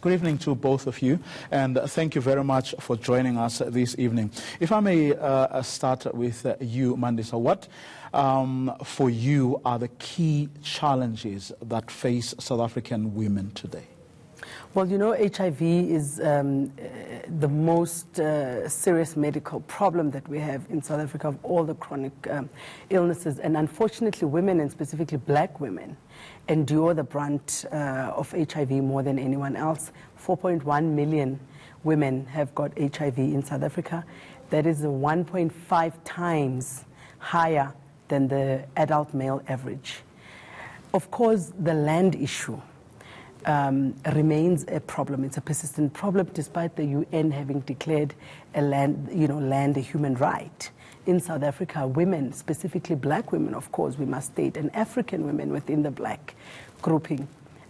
Good evening to both of you, and thank you very much for joining us this evening. If I may start with you, Mandisa, what for you are the key challenges that face South African women today? Well, you know, HIV is the most serious medical problem that we have in South Africa of all the chronic illnesses. And unfortunately, women, and specifically black women, endure the brunt of HIV more than anyone else. 4.1 million women have got HIV in South Africa. That is 1.5 times higher than the adult male average. Of course, the land issue remains a problem. It's a persistent problem, despite the UN having declared land a human right. In South Africa, women, specifically black women, of course, we must state, and African women within the black grouping,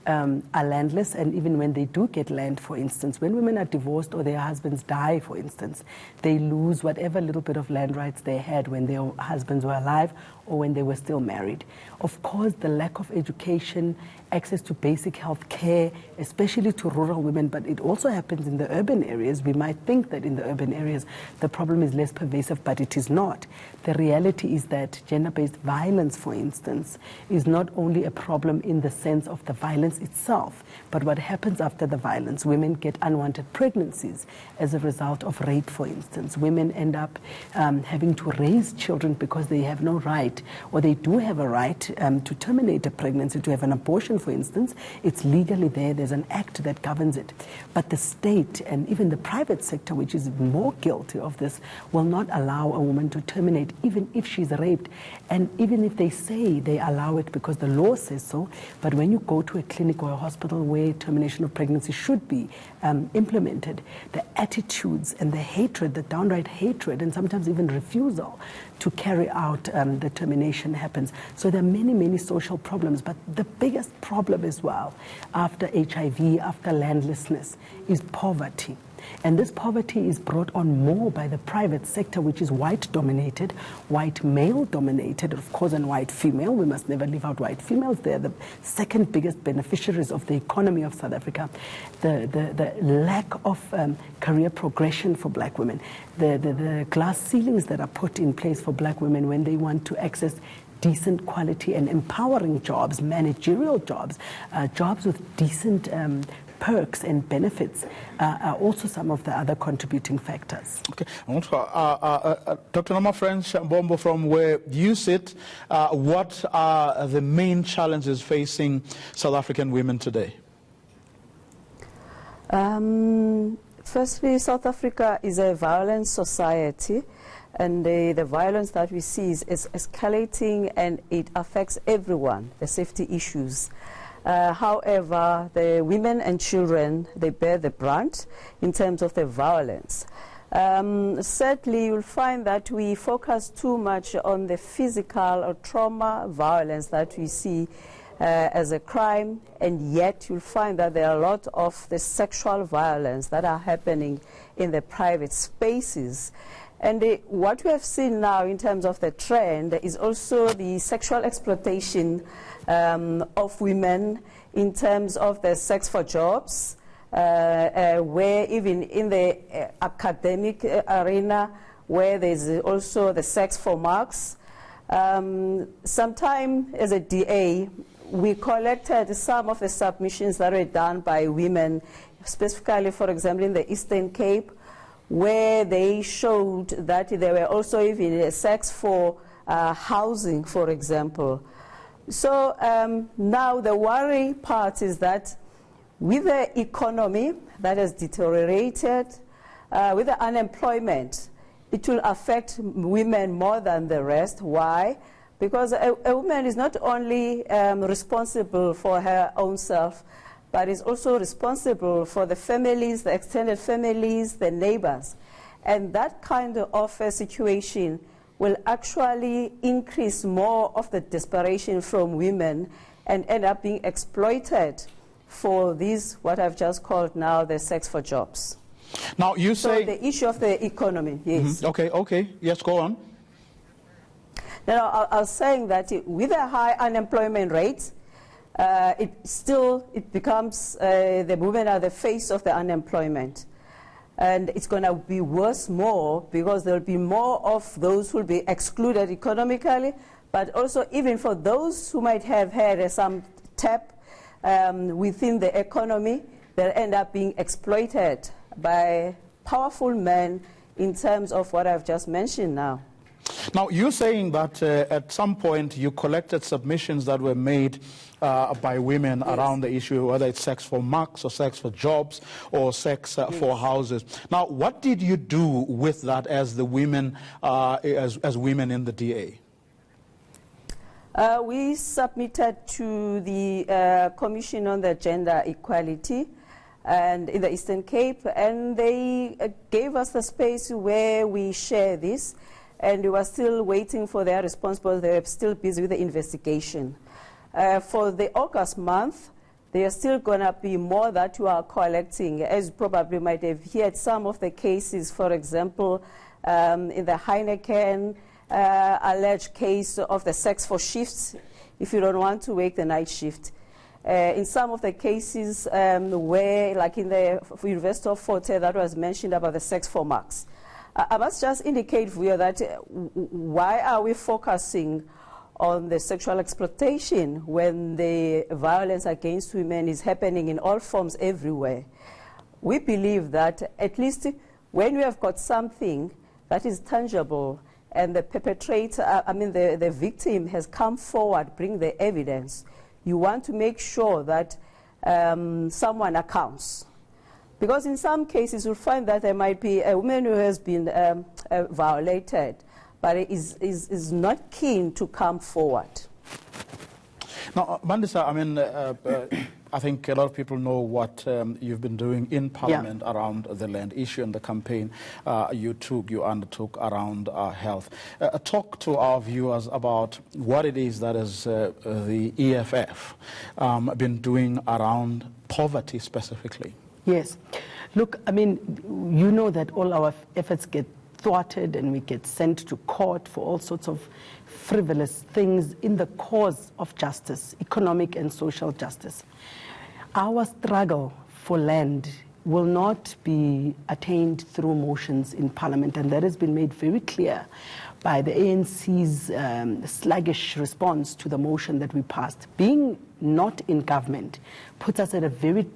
are landless. And even when they do get land, for instance, when women are divorced or their husbands die, for instance, they lose whatever little bit of land rights they had when their husbands were alive or when they were still married. Of course, the lack of education, access to basic health care, especially to rural women, but it also happens in the urban areas. We might think that in the urban areas the problem is less pervasive, but it is not. The reality is that gender-based violence, for instance, is not only a problem in the sense of the violence itself, but what happens after the violence. Women get unwanted pregnancies as a result of rape, for instance. Women end up having to raise children because they have no right, or they do have a right to terminate a pregnancy, to have an abortion, for instance. It's legally there. There's an act that governs it. But the state and even the private sector, which is more guilty of this, will not allow a woman to terminate, even if she's raped. And even if they say they allow it because the law says so, but when you go to a clinic or a hospital where termination of pregnancy should be implemented, the attitudes and the hatred, the downright hatred, and sometimes even refusal to carry out the termination happens. So there are many, many social problems, but the biggest problem as well, after HIV, after landlessness, is poverty. And this poverty is brought on more by the private sector, which is white-dominated, white male-dominated, of course, and white female. We must never leave out white females. They're the second biggest beneficiaries of the economy of South Africa. The lack of career progression for black women, the glass ceilings that are put in place for black women when they want to access decent quality and empowering jobs, managerial jobs, jobs with decent perks and benefits are also some of the other contributing factors. Okay, Dr. Noma French Mbombo, from where you sit, what are the main challenges facing South African women today? Firstly, South Africa is a violent society, and the violence that we see is escalating, and it affects everyone, the safety issues. However, the women and children, they bear the brunt in terms of the violence. Sadly, you'll find that we focus too much on the physical or trauma violence that we see as a crime, and yet you'll find that there are a lot of the sexual violence that are happening in the private spaces. And what we have seen now in terms of the trend is also the sexual exploitation of women in terms of the sex for jobs, where even in the academic arena, where there's also the sex for marks. Sometime as a DA, we collected some of the submissions that were done by women, specifically, for example, in the Eastern Cape, where they showed that there were also even a sex for housing, for example. So now the worry part is that with the economy that has deteriorated, with the unemployment, it will affect women more than the rest. Why? Because a woman is not only responsible for her own self, but is also responsible for the families, the extended families, the neighbors. And that kind of a situation will actually increase more of the desperation from women and end up being exploited for these, what I've just called now, the sex for jobs. Now you say... So the issue of the economy, yes. Mm-hmm. Okay, yes, go on. Now, I was saying that with a high unemployment rate, it becomes the women are the face of the unemployment. And it's going to be worse more because there will be more of those who will be excluded economically, but also even for those who might have had some tap within the economy, they'll end up being exploited by powerful men in terms of what I've just mentioned now. Now, you're saying that at some point you collected submissions that were made by women around the issue, whether it's sex for marks or sex for jobs or sex for houses. Now, what did you do with that as the women, as women in the DA? We submitted to the Commission on the Gender Equality and in the Eastern Cape, and they gave us the space where we share this, and we were still waiting for their response because they were still busy with the investigation. For the August month, there are still going to be more that you are collecting. As you probably might have heard, some of the cases, for example, in the Heineken alleged case of the sex for shifts, if you don't want to work the night shift. In some of the cases where, like in the University of Fort Hare that was mentioned about the sex for marks. I must just indicate for you that why are we focusing on the sexual exploitation when the violence against women is happening in all forms everywhere? We believe that at least when we have got something that is tangible and the perpetrator, the victim has come forward, bring the evidence, you want to make sure that someone accounts. Because in some cases you'll find that there might be a woman who has been violated, but is not keen to come forward. Now, Mandisa, I think a lot of people know what you've been doing in Parliament around the land issue and the campaign you undertook around health. Talk to our viewers about what it is that is the EFF been doing around poverty specifically. Yes. Look, you know that all our efforts get thwarted and we get sent to court for all sorts of frivolous things in the cause of justice, economic and social justice. Our struggle for land will not be attained through motions in Parliament, and that has been made very clear by the ANC's sluggish response to the motion that we passed. Being not in government puts us at a very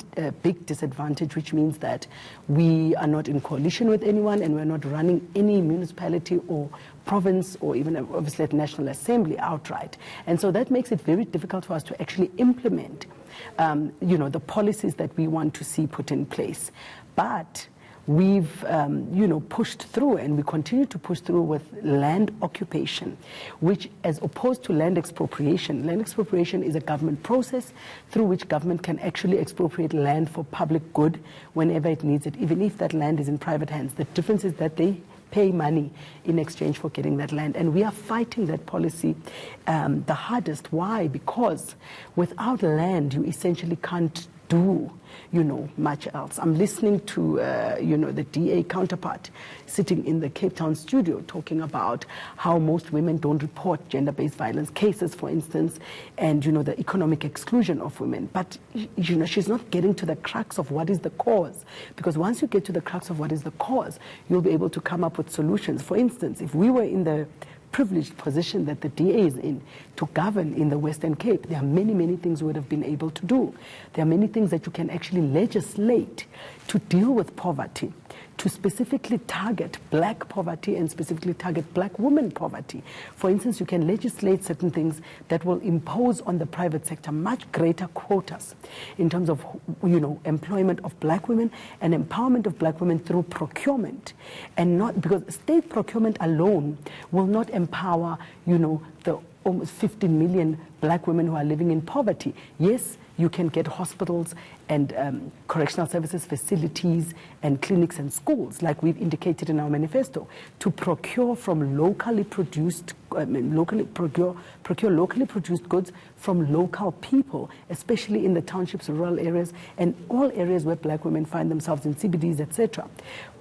big disadvantage, which means that we are not in coalition with anyone and we're not running any municipality or province or even obviously at National Assembly outright. And so that makes it very difficult for us to actually implement the policies that we want to see put in place. But we've pushed through, and we continue to push through with land occupation, which, as opposed to land expropriation is a government process through which government can actually expropriate land for public good whenever it needs it, even if that land is in private hands. The difference is that they pay money in exchange for getting that land. And we are fighting that policy the hardest. Why? Because without land, you essentially can't do much else. I'm listening to the DA counterpart sitting in the Cape Town studio talking about how most women don't report gender-based violence cases, for instance, and the economic exclusion of women. But she's not getting to the crux of what is the cause, because once you get to the crux of what is the cause, you'll be able to come up with solutions. For instance, if we were in the privileged position that the DA is in to govern in the Western Cape, there are many, many things we would have been able to do. There are many things that you can actually legislate to deal with poverty, to specifically target black poverty and specifically target black women poverty. For instance, you can legislate certain things that will impose on the private sector much greater quotas in terms of employment of black women and empowerment of black women through procurement, and not because state procurement alone will not empower the almost 50 million black women who are living in poverty. Yes, you can get hospitals and correctional services facilities and clinics and schools, like we've indicated in our manifesto, to procure from locally produced, procure locally produced goods from local people, especially in the townships, rural areas, and all areas where black women find themselves in CBDs, etc.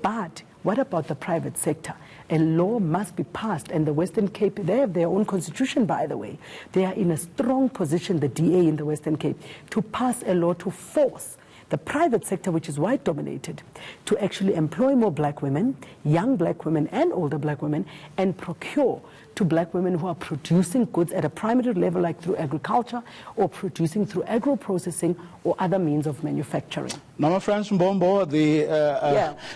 But what about the private sector? A law must be passed, and the Western Cape, they have their own constitution, by the way. They are in a strong position, the DA in the Western Cape, to pass a law to force the private sector, which is white-dominated, to actually employ more black women, young black women and older black women, and procure to black women who are producing goods at a primary level, like through agriculture, or producing through agro-processing or other means of manufacturing. Now, my friends from Mbombo,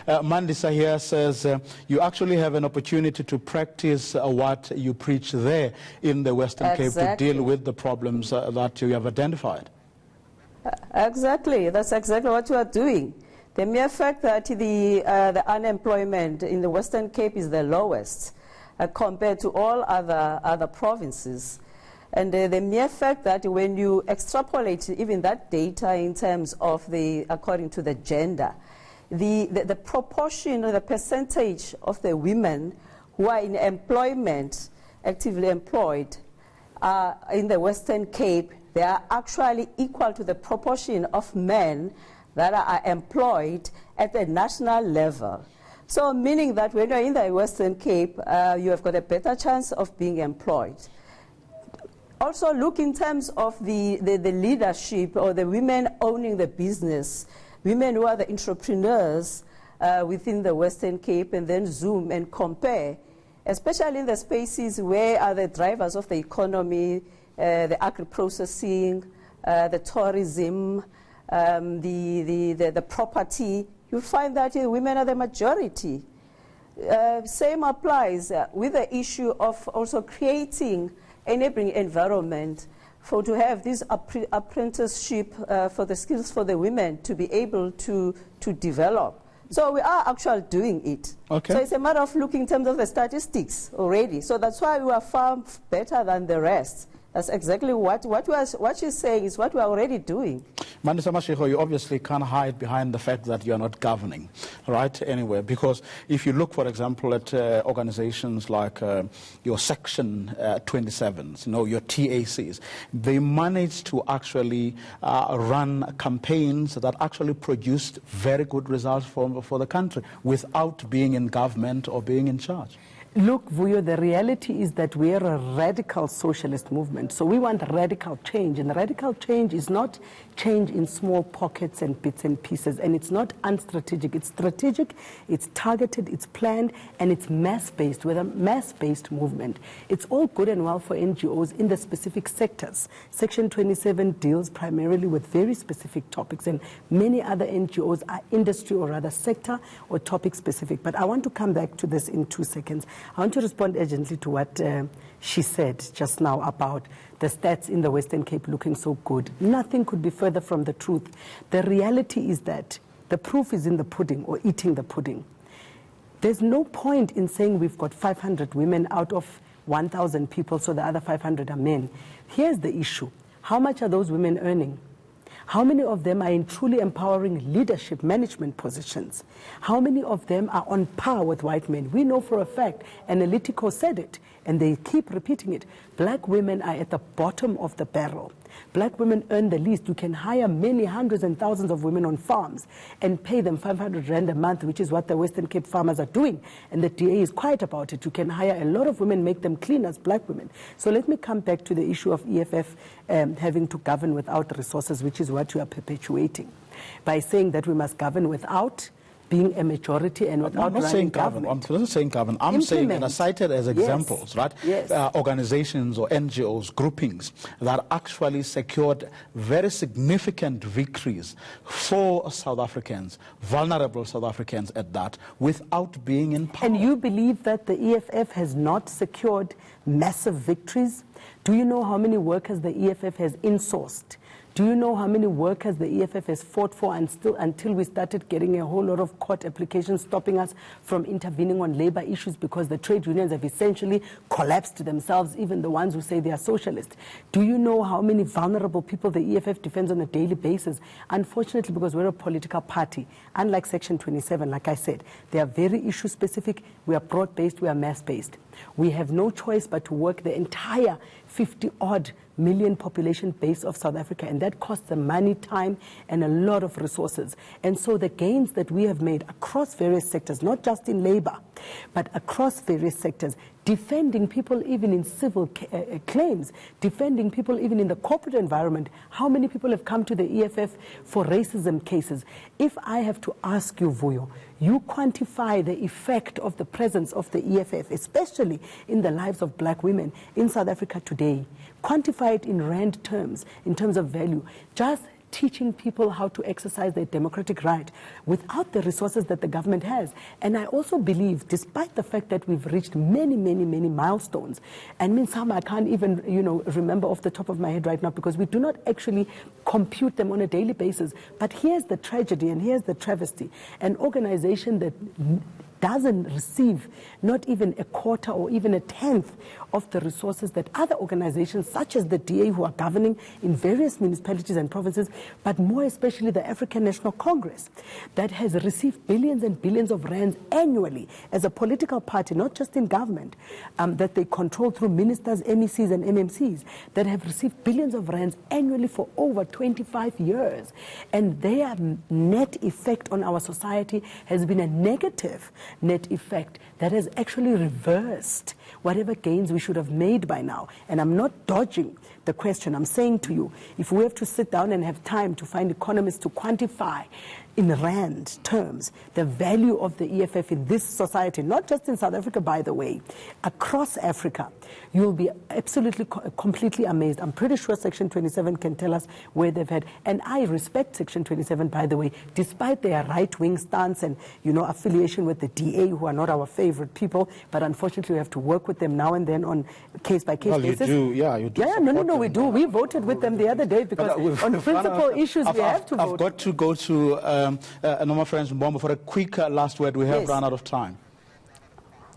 Mandisa here says you actually have an opportunity to practice what you preach there in the Western Cape to deal with the problems that you have identified. Exactly, that's exactly what we are doing. The mere fact that the unemployment in the Western Cape is the lowest compared to all other provinces. And the mere fact that when you extrapolate even that data in terms of according to the gender, the proportion or the percentage of the women who are in employment, actively employed, in the Western Cape, they are actually equal to the proportion of men that are employed at the national level. So meaning that when you're in the Western Cape, you have got a better chance of being employed. Also look in terms of the leadership or the women owning the business, women who are the entrepreneurs within the Western Cape, and then zoom and compare, especially in the spaces where are the drivers of the economy, the agri-processing, the tourism, the property. You find that women are the majority. Same applies with the issue of also creating enabling environment to have this apprenticeship for the skills for the women to be able to develop. So we are actually doing it. Okay. So it's a matter of looking in terms of the statistics already. So that's why we are far better than the rest. That's exactly what she's saying is what we're already doing. Mandisa Mashego, you obviously can't hide behind the fact that you're not governing, right, anywhere. Because if you look, for example, at organizations like your Section 27s, your TACs, they managed to actually run campaigns that actually produced very good results for the country without being in government or being in charge. Look, Vuyo, the reality is that we are a radical socialist movement. So we want radical change. And the radical change is not change in small pockets and bits and pieces. And it's not unstrategic. It's strategic, it's targeted, it's planned, and it's mass-based, with a mass-based movement. It's all good and well for NGOs in the specific sectors. Section 27 deals primarily with very specific topics, and many other NGOs are industry or rather sector or topic specific. But I want to come back to this in 2 seconds. I want to respond urgently to what she said just now about the stats in the Western Cape looking so good. Nothing could be further from the truth. The reality is that the proof is in the pudding, or eating the pudding. There's no point in saying we've got 500 women out of 1,000 people, so the other 500 are men. Here's the issue. How much are those women earning? How many of them are in truly empowering leadership management positions? How many of them are on par with white men? We know for a fact, Analytico said it, and they keep repeating it. Black women are at the bottom of the barrel. Black women earn the least. You can hire many hundreds and thousands of women on farms and pay them 500 rand a month, which is what the Western Cape farmers are doing. And the DA is quiet about it. You can hire a lot of women, make them cleaners, black women. So let me come back to the issue of EFF having to govern without resources, which is what you are perpetuating by saying that we must govern without being a majority and without running government. I'm not saying government. I'm saying, and I cited as examples, right? Yes. Organizations or NGOs, groupings that actually secured very significant victories for South Africans, vulnerable South Africans at that, without being in power. And you believe that the EFF has not secured massive victories? Do you know how many workers the EFF has insourced Do you know how many workers the EFF has fought for until we started getting a whole lot of court applications stopping us from intervening on labor issues because the trade unions have essentially collapsed themselves, even the ones who say they are socialist? Do you know how many vulnerable people the EFF defends on a daily basis? Unfortunately, because we're a political party, unlike Section 27, like I said, they are very issue specific, we are broad-based, we are mass-based. We have no choice but to work the entire 50-odd million population base of South Africa, and that costs them money, time, and a lot of resources. And so the gains that we have made across various sectors, not just in labor, but across various sectors, defending people even in civil claims, defending people even in the corporate environment. How many people have come to the EFF for racism cases? If I have to ask you, Vuyo, you quantify the effect of the presence of the EFF, especially in the lives of black women in South Africa today. Quantify it in rand terms, in terms of value. Just teaching people how to exercise their democratic right without the resources that the government has. And I also believe, despite the fact that we've reached many, many, many milestones, and mean some I can't even, remember off the top of my head right now because we do not actually compute them on a daily basis. But here's the tragedy and here's the travesty. An organization that doesn't receive not even a quarter or even a tenth of the resources that other organizations such as the DA, who are governing in various municipalities and provinces, but more especially the African National Congress, that has received billions and billions of rands annually as a political party, not just in government, that they control through ministers, MECs and MMCs, that have received billions of rands annually for over 25 years. And their net effect on our society has been a negative net effect that has actually reversed whatever gains we should have made by now. And I'm not dodging the question. I'm saying to you, if we have to sit down and have time to find economists to quantify in rand terms the value of the EFF in this society, not just in South Africa, by the way, across Africa, you'll be absolutely, completely amazed. I'm pretty sure Section 27 can tell us where they've had, and I respect Section 27, by the way, despite their right-wing stance and, affiliation with the DA, who are not our favorite people, but unfortunately we have to work with them now and then on case-by-case basis. You do. Yeah, no, we do. We voted with them the other day because on principal issues we have to vote. I've got to go to Noma Friends Mbombo for a quick last word. We have run out of time.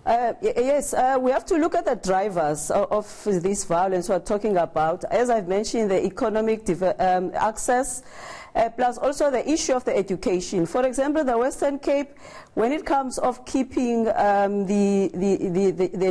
Yes, we have to look at the drivers of this violence we're talking about. As I've mentioned, the economic access, plus also the issue of the education. For example, the Western Cape, when it comes of keeping the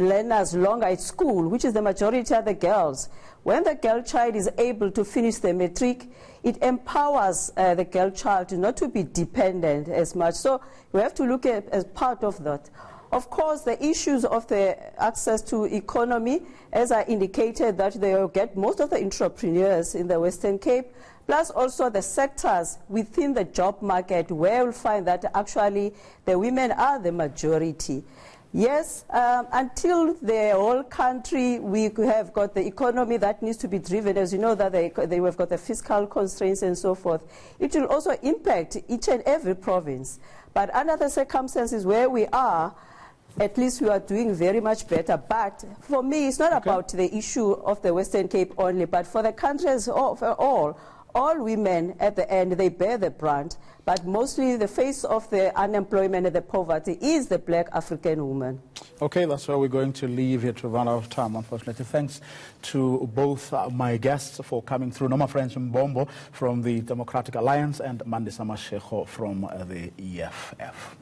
learners longer at school, which is the majority of the girls, when the girl child is able to finish the matric, it empowers the girl child not to be dependent as much. So we have to look at as part of that. Of course, the issues of the access to economy, as I indicated, that they will get most of the entrepreneurs in the Western Cape, plus also the sectors within the job market where we'll find that actually the women are the majority. Yes, until the whole country, we have got the economy that needs to be driven, as you know, that they have got the fiscal constraints and so forth. It will also impact each and every province. But under the circumstances where we are, at least we are doing very much better. But for me, it's not about the issue of the Western Cape only, but for the country as all women at the end, they bear the brunt. But mostly the face of the unemployment and the poverty is the black African woman. Okay, that's where we're going to leave here to run out of time, unfortunately. Thanks to both my guests for coming through. Noma Friends Mbombo from the Democratic Alliance and Mandisa Mashego from the EFF.